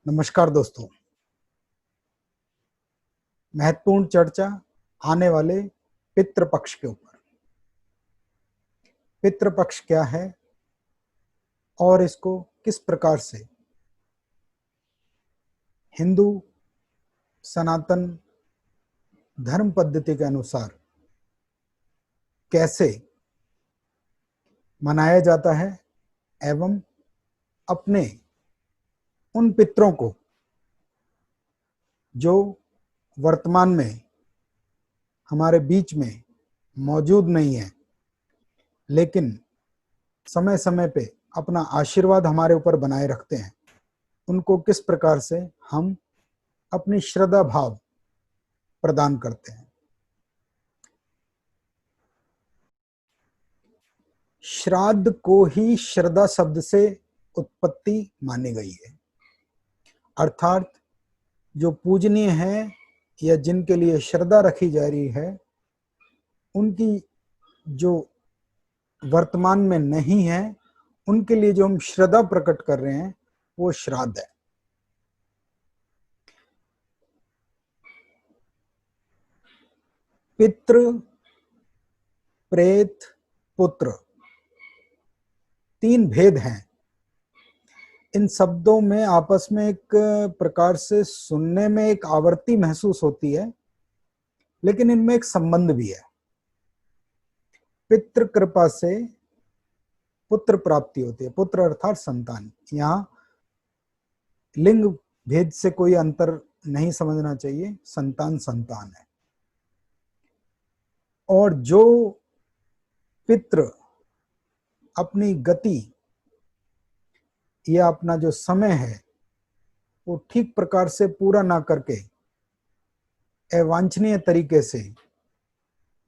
नमस्कार दोस्तों। महत्वपूर्ण चर्चा आने वाले पितृपक्ष के ऊपर। पितृपक्ष क्या है और इसको किस प्रकार से हिंदू सनातन धर्म पद्धति के अनुसार कैसे मनाया जाता है एवं अपने उन पितरों को जो वर्तमान में हमारे बीच में मौजूद नहीं है लेकिन समय समय पे अपना आशीर्वाद हमारे ऊपर बनाए रखते हैं, उनको किस प्रकार से हम अपनी श्रद्धा भाव प्रदान करते हैं। श्राद्ध को ही श्रद्धा शब्द से उत्पत्ति मानी गई है, अर्थात जो पूजनीय है या जिनके लिए श्रद्धा रखी जा रही है उनकी जो वर्तमान में नहीं है उनके लिए जो हम श्रद्धा प्रकट कर रहे हैं वो श्राद्ध है। पितृ प्रेत पुत्र तीन भेद हैं। इन शब्दों में आपस में एक प्रकार से सुनने में एक आवृत्ति महसूस होती है, लेकिन इनमें एक संबंध भी है। पितृ कृपा से पुत्र प्राप्ति होती है, पुत्र अर्थात संतान। यहाँ लिंग भेद से कोई अंतर नहीं समझना चाहिए, संतान संतान है। और जो पितृ अपनी गति या अपना जो समय है वो ठीक प्रकार से पूरा ना करके अवांछनीय तरीके से,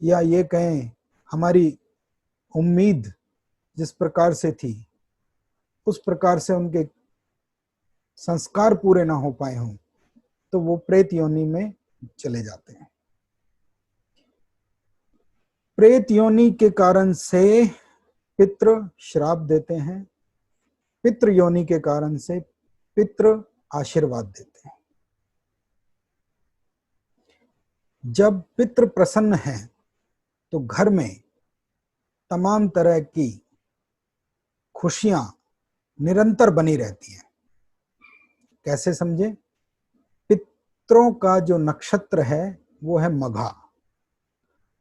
या ये कहें हमारी उम्मीद जिस प्रकार से थी उस प्रकार से उनके संस्कार पूरे ना हो पाए हों, तो वो प्रेत योनि में चले जाते हैं। प्रेत योनि के कारण से पितृ श्राप देते हैं, पितृ योनि के कारण से पितृ आशीर्वाद देते हैं। जब पितृ प्रसन्न है तो घर में तमाम तरह की खुशियां निरंतर बनी रहती हैं। कैसे समझे? पितरों का जो नक्षत्र है वो है मघा,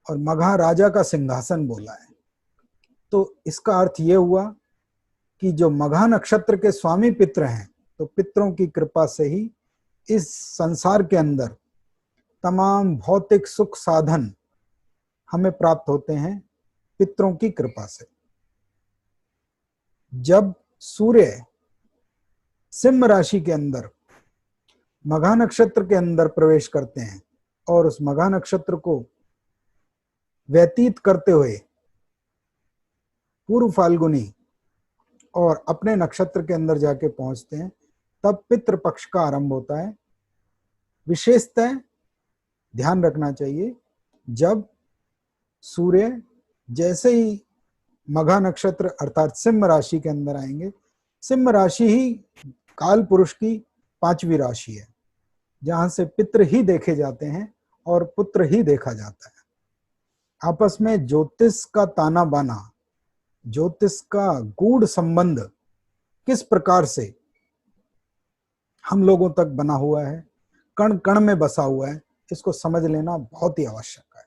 और मघा राजा का सिंहासन बोला है। तो इसका अर्थ ये हुआ कि जो मघा नक्षत्र के स्वामी पितृ हैं, तो पितरों की कृपा से ही इस संसार के अंदर तमाम भौतिक सुख साधन हमें प्राप्त होते हैं पितरों की कृपा से। जब सूर्य सिंह राशि के अंदर मघा नक्षत्र के अंदर प्रवेश करते हैं और उस मघा नक्षत्र को व्यतीत करते हुए पूर्व फाल्गुनी और अपने नक्षत्र के अंदर जाके पहुंचते हैं, तब पितृपक्ष का आरंभ होता है। विशेषतः ध्यान रखना चाहिए, जब सूर्य जैसे ही मघा नक्षत्र अर्थात सिंह राशि के अंदर आएंगे, सिंह राशि ही काल पुरुष की 5वीं राशि है, जहां से पितृ ही देखे जाते हैं और पुत्र ही देखा जाता है। आपस में ज्योतिष का ताना बाना, ज्योतिष का गूढ़ संबंध किस प्रकार से हम लोगों तक बना हुआ है, कण कण में बसा हुआ है, इसको समझ लेना बहुत ही आवश्यक है।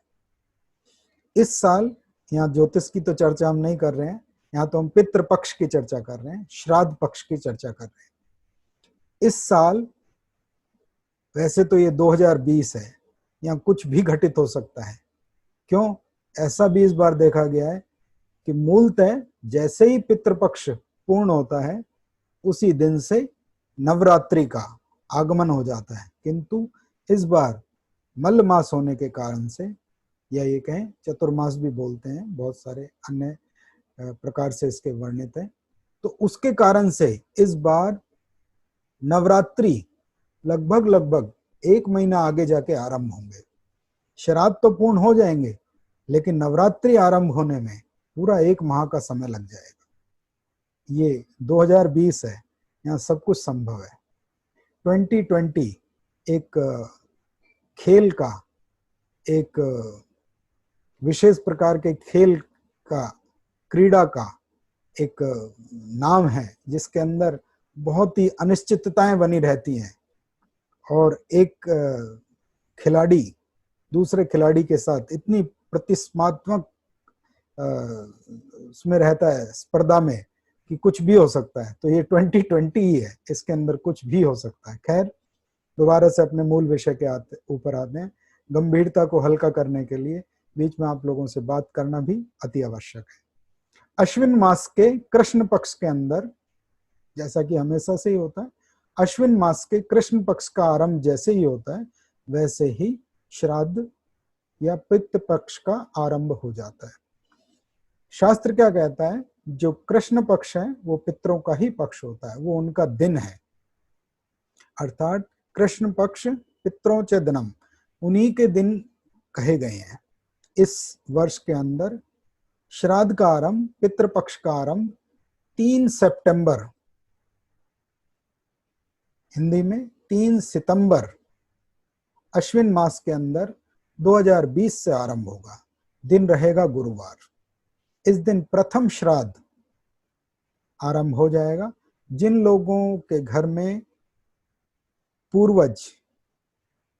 इस साल यहाँ ज्योतिष की तो चर्चा हम नहीं कर रहे हैं, यहाँ तो हम पितृ पक्ष की चर्चा कर रहे हैं, श्राद्ध पक्ष की चर्चा कर रहे हैं। इस साल वैसे तो ये 2020 है, यहाँ कुछ भी घटित हो सकता है। क्यों? ऐसा भी इस बार देखा गया है कि मूलतः जैसे ही पितृपक्ष पूर्ण होता है उसी दिन से नवरात्रि का आगमन हो जाता है, किंतु इस बार मल मास होने के कारण से, या ये कहें चतुर्मास भी बोलते हैं, बहुत सारे अन्य प्रकार से इसके वर्णित है, तो उसके कारण से इस बार नवरात्रि लगभग 1 महीना आगे जाके आरंभ होंगे। श्राद्ध तो पूर्ण हो जाएंगे, लेकिन नवरात्रि आरंभ होने में पूरा 1 माह का समय लग जाएगा। ये 2020 है, यहाँ सब कुछ संभव है। 2020 एक खेल का, एक विशेष प्रकार के खेल का, क्रीड़ा का एक नाम है जिसके अंदर बहुत ही अनिश्चितताएं बनी रहती हैं, और एक खिलाड़ी दूसरे खिलाड़ी के साथ इतनी प्रतिस्पर्धात्मक उसमें रहता है, स्पर्धा में, कि कुछ भी हो सकता है। तो ये 2020 ही है, इसके अंदर कुछ भी हो सकता है। खैर, दोबारा से अपने मूल विषय के ऊपर आते हैं। गंभीरता को हल्का करने के लिए बीच में आप लोगों से बात करना भी अति आवश्यक है। अश्विन मास के कृष्ण पक्ष के अंदर, जैसा कि हमेशा से ही होता है, अश्विन मास के कृष्ण पक्ष का आरंभ जैसे ही होता है वैसे ही श्राद्ध या पितृ पक्ष का आरंभ हो जाता है। शास्त्र क्या कहता है? जो कृष्ण पक्ष है वो पितरों का ही पक्ष होता है, वो उनका दिन है। अर्थात कृष्ण पक्ष पितरों च दिनम, उन्हीं के दिन कहे गए हैं। इस वर्ष के अंदर श्राद्ध का आरंभ, पितृपक्ष का आरंभ 3 सितंबर, हिंदी में 3 सितंबर अश्विन मास के अंदर 2020 से आरंभ होगा। दिन रहेगा गुरुवार। इस दिन प्रथम श्राद्ध आरंभ हो जाएगा। जिन लोगों के घर में पूर्वज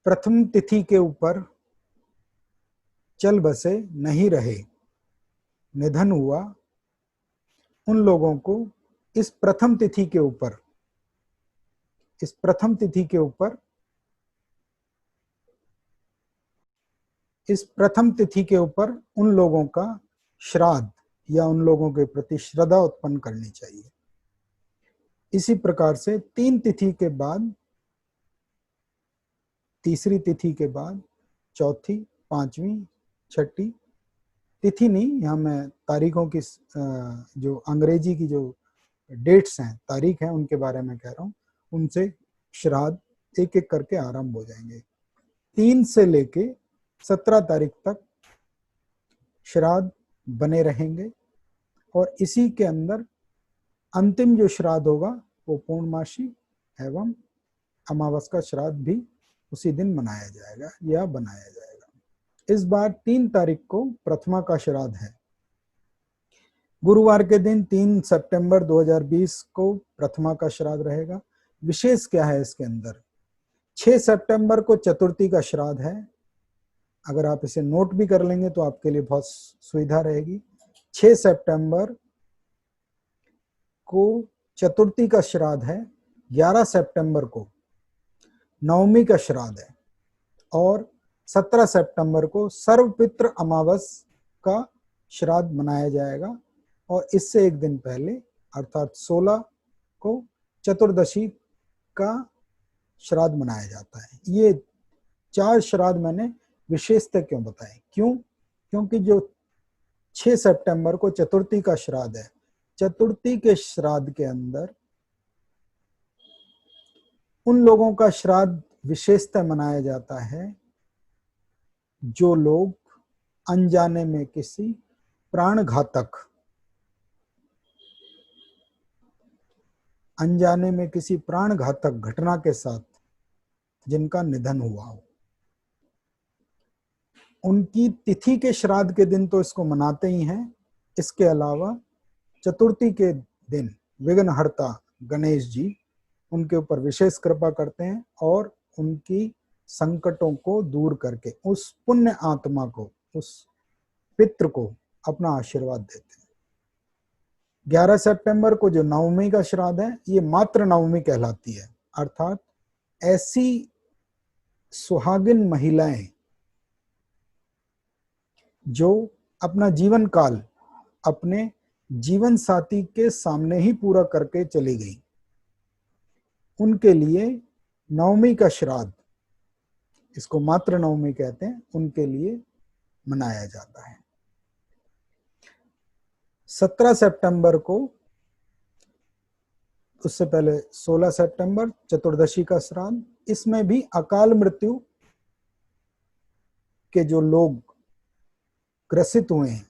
प्रथम तिथि के ऊपर चल बसे नहीं रहे, निधन हुआ, उन लोगों को इस प्रथम तिथि के ऊपर उन लोगों का श्राद्ध या उन लोगों के प्रति श्रद्धा उत्पन्न करनी चाहिए। इसी प्रकार से 3 तिथि के बाद, तीसरी तिथि के बाद चौथी, पांचवी, छठी तिथि नहीं, यहाँ मैं तारीखों की जो अंग्रेजी की जो डेट्स हैं, तारीख हैं, उनके बारे में कह रहा हूँ, उनसे श्राद्ध एक एक करके आरंभ हो जाएंगे। 3 से लेके 17 तारीख तक श्राद्ध बने रहेंगे, और इसी के अंदर अंतिम जो श्राद्ध होगा वो पूर्णमासी एवं अमावस का श्राद्ध भी उसी दिन मनाया जाएगा या बनाया जाएगा। इस बार 3 तारीख को प्रथमा का श्राद्ध है। गुरुवार के दिन 3 सितंबर 2020 को प्रथमा का श्राद्ध रहेगा। विशेष क्या है इसके अंदर? 6 सितंबर को चतुर्थी का श्राद्ध है। अगर आप इसे नोट भी कर लेंगे तो आपके लिए बहुत सुविधा रहेगी। 6 सितंबर को चतुर्थी का श्राद्ध है, 11 सितंबर को नवमी का श्राद्ध है, और 17 सितंबर को सर्वपितृ अमावस का श्राद्ध मनाया जाएगा। और इससे एक दिन पहले अर्थात 16 को चतुर्दशी का श्राद्ध मनाया जाता है। ये 4 श्राद्ध मैंने विशेषता क्यों बताए? क्योंकि जो 6 सितंबर को चतुर्थी का श्राद्ध है, चतुर्थी के श्राद्ध के अंदर उन लोगों का श्राद्ध विशेषता मनाया जाता है जो लोग अनजाने में किसी प्राण घातक घटना के साथ जिनका निधन हुआ हो। उनकी तिथि के श्राद्ध के दिन तो इसको मनाते ही हैं। इसके अलावा चतुर्थी के दिन विघ्नहर्ता गणेश जी उनके ऊपर विशेष कृपा करते हैं और उनकी संकटों को दूर करके उस पुण्य आत्मा को, उस पितृ को अपना आशीर्वाद देते हैं। 11 सितंबर को जो नवमी का श्राद्ध है, ये मात्र नवमी कहलाती है। अर्थात ऐसी सुहागिन महिलाएं जो अपना जीवन काल अपने जीवन साथी के सामने ही पूरा करके चली गई, उनके लिए नवमी का श्राद्ध, इसको मात्र नवमी कहते हैं, उनके लिए मनाया जाता है। 17 सितंबर को, उससे पहले 16 सितंबर चतुर्दशी का श्राद्ध, इसमें भी अकाल मृत्यु के जो लोग ग्रसित हुए हैं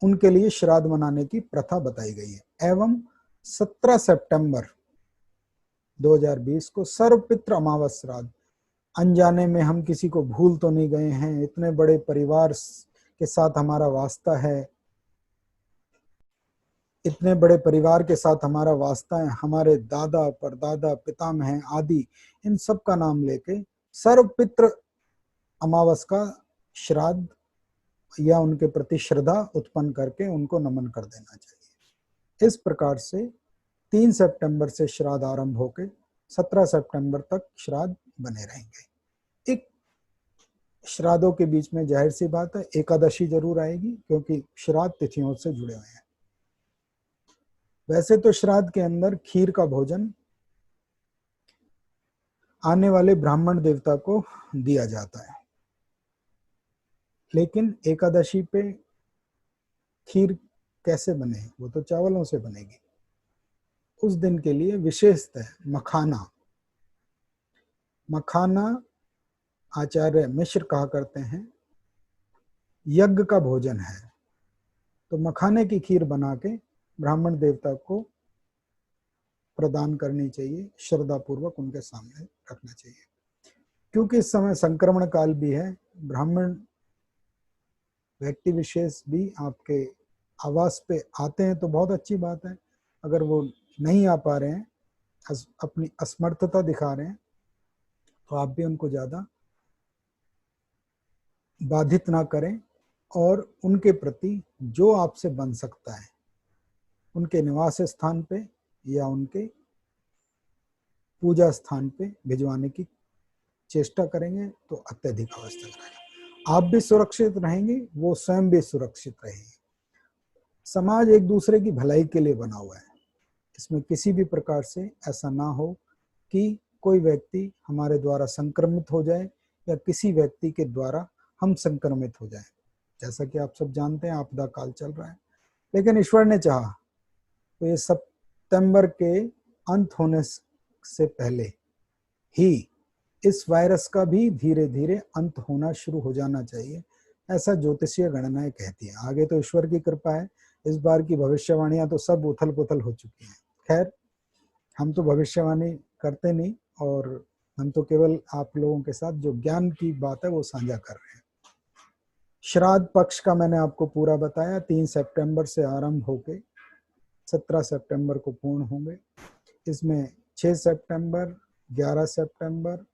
उनके लिए श्राद्ध मनाने की प्रथा बताई गई है। एवं 17 सितंबर 2020 को सर्वपितृ अमावस श्राद्ध। अनजाने में हम किसी को भूल तो नहीं गए हैं, इतने बड़े परिवार के साथ हमारा वास्ता है, इतने बड़े परिवार के साथ हमारा वास्ता है, हमारे दादा परदादा पितामह आदि इन सब का नाम लेके सर्वपितृ अमावस का श्राद्ध या उनके प्रति श्रद्धा उत्पन्न करके उनको नमन कर देना चाहिए। इस प्रकार से 3 सितंबर से श्राद्ध आरंभ होकर 17 सितंबर तक श्राद्ध बने रहेंगे। एक श्राद्धों के बीच में जाहिर सी बात है एकादशी जरूर आएगी, क्योंकि श्राद्ध तिथियों से जुड़े हुए हैं। वैसे तो श्राद्ध के अंदर खीर का भोजन आने वाले ब्राह्मण देवता को दिया जाता है, लेकिन एकादशी पे खीर कैसे बने, वो तो चावलों से बनेगी। उस दिन के लिए विशेषतः मखाना आचार्य मिश्र कहा करते हैं यज्ञ का भोजन है, तो मखाने की खीर बना के ब्राह्मण देवता को प्रदान करनी चाहिए, श्रद्धा पूर्वक उनके सामने रखना चाहिए। क्योंकि इस समय संक्रमण काल भी है, ब्राह्मण व्यक्ति विशेष भी आपके आवास पे आते हैं तो बहुत अच्छी बात है, अगर वो नहीं आ पा रहे हैं, अपनी असमर्थता दिखा रहे हैं, तो आप भी उनको ज्यादा बाधित ना करें और उनके प्रति जो आपसे बन सकता है उनके निवास स्थान पे या उनके पूजा स्थान पे भिजवाने की चेष्टा करेंगे तो अत्यधिक आवश्यक रहेगा। आप भी सुरक्षित रहेंगे, वो स्वयं भी सुरक्षित रहेंगे। समाज एक दूसरे की भलाई के लिए बना हुआ है, इसमें किसी भी प्रकार से ऐसा ना हो कि कोई व्यक्ति हमारे द्वारा संक्रमित हो जाए या किसी व्यक्ति के द्वारा हम संक्रमित हो जाएं। जैसा कि आप सब जानते हैं आपदा काल चल रहा है, लेकिन ईश्वर ने चाहा तो ये सितंबर के अंत होने से पहले ही इस वायरस का भी धीरे धीरे अंत होना शुरू हो जाना चाहिए, ऐसा ज्योतिषीय गणनाएं कहती हैं। आगे तो ईश्वर की कृपा है, इस बार की भविष्यवाणियां तो सब उथल पुथल हो चुकी हैं। खैर, हम तो भविष्यवाणी करते नहीं और हम तो केवल आप लोगों के साथ जो ज्ञान की बात है वो साझा कर रहे हैं। श्राद्ध पक्ष का मैंने आपको पूरा बताया, 3 सितंबर से आरंभ होके 17 सितंबर को पूर्ण होंगे। इसमें 6 सितंबर, 11 सितंबर,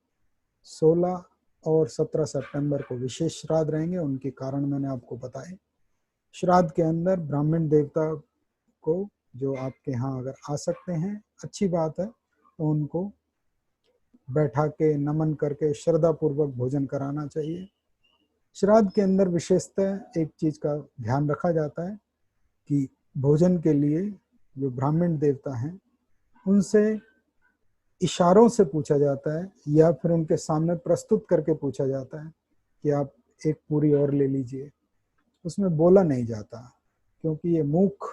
16 और 17 सितंबर को विशेष श्राद्ध रहेंगे, उनके कारण मैंने आपको बताए। श्राद्ध के अंदर ब्राह्मण देवता को जो आपके यहाँ अगर आ सकते हैं अच्छी बात है, तो उनको बैठा के नमन करके श्रद्धा पूर्वक भोजन कराना चाहिए। श्राद्ध के अंदर विशेषतः एक चीज का ध्यान रखा जाता है कि भोजन के लिए जो ब्राह्मण देवता हैं उनसे इशारों से पूछा जाता है या फिर उनके सामने प्रस्तुत करके पूछा जाता है कि आप एक पूरी और ले लीजिए। उसमें बोला नहीं जाता, क्योंकि ये मूक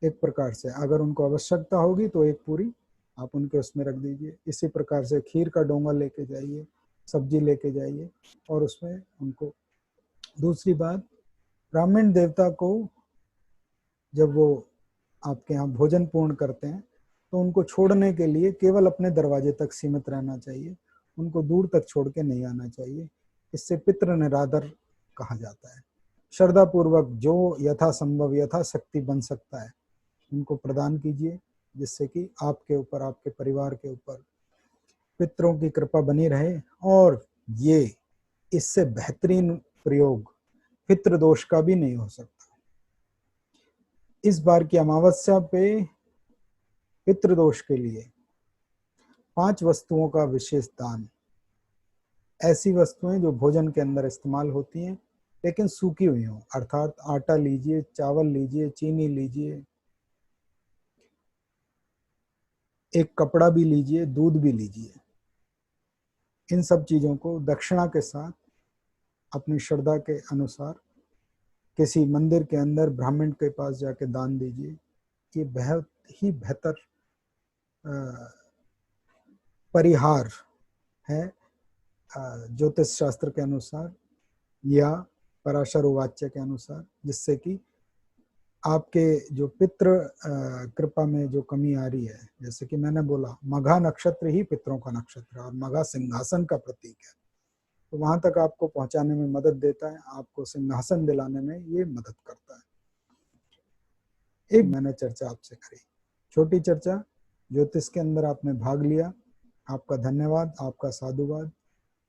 एक प्रकार से, अगर उनको आवश्यकता होगी तो एक पूरी आप उनके उसमें रख दीजिए। इसी प्रकार से खीर का डोंगा लेके जाइए, सब्जी लेके जाइए और उसमें उनको। दूसरी बात, ब्राह्मण देवता को जब वो आपके यहाँ भोजन पूर्ण करते हैं तो उनको छोड़ने के लिए केवल अपने दरवाजे तक सीमित रहना चाहिए, उनको दूर तक छोड़ के नहीं आना चाहिए। इससे पितृ निरादर कहा जाता है। श्रद्धा पूर्वक जो यथासंभव यथाशक्ति बन सकता है उनको प्रदान कीजिए, जिससे कि आपके ऊपर, आपके परिवार के ऊपर पितरों की कृपा बनी रहे। और ये इससे बेहतरीन प्रयोग पितृदोष का भी नहीं हो सकता। इस बार की अमावस्या पे पितृदोष के लिए 5 वस्तुओं का विशेष दान। ऐसी वस्तुएं जो भोजन के अंदर इस्तेमाल होती हैं लेकिन सूखी हुई हों, अर्थात आटा लीजिए, चावल लीजिए, चीनी लीजिए, एक कपड़ा भी लीजिए, दूध भी लीजिए। इन सब चीजों को दक्षिणा के साथ अपनी श्रद्धा के अनुसार किसी मंदिर के अंदर ब्राह्मण के पास जाके दान दीजिए। ये बहुत ही बेहतर परिहार है ज्योतिष शास्त्र के अनुसार या पराशर उवाच्य के अनुसार, जिससे कि आपके जो पितृ कृपा में जो कमी आ रही है, जैसे कि मैंने बोला मघा नक्षत्र ही पितरों का नक्षत्र है और मघा सिंहासन का प्रतीक है, तो वहां तक आपको पहुंचाने में मदद देता है, आपको सिंहासन दिलाने में ये मदद करता है। एक मैंने चर्चा आपसे करी, छोटी चर्चा, ज्योतिष के अंदर आपने भाग लिया, आपका धन्यवाद, आपका साधुवाद।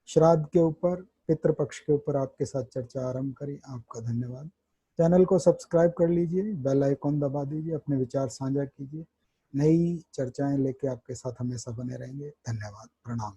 श्राद्ध के ऊपर, पितृपक्ष के ऊपर आपके साथ चर्चा आरंभ करी, आपका धन्यवाद। चैनल को सब्सक्राइब कर लीजिए, बेल आइकॉन दबा दीजिए, अपने विचार साझा कीजिए। नई चर्चाएं लेके आपके साथ हमेशा बने रहेंगे। धन्यवाद, प्रणाम।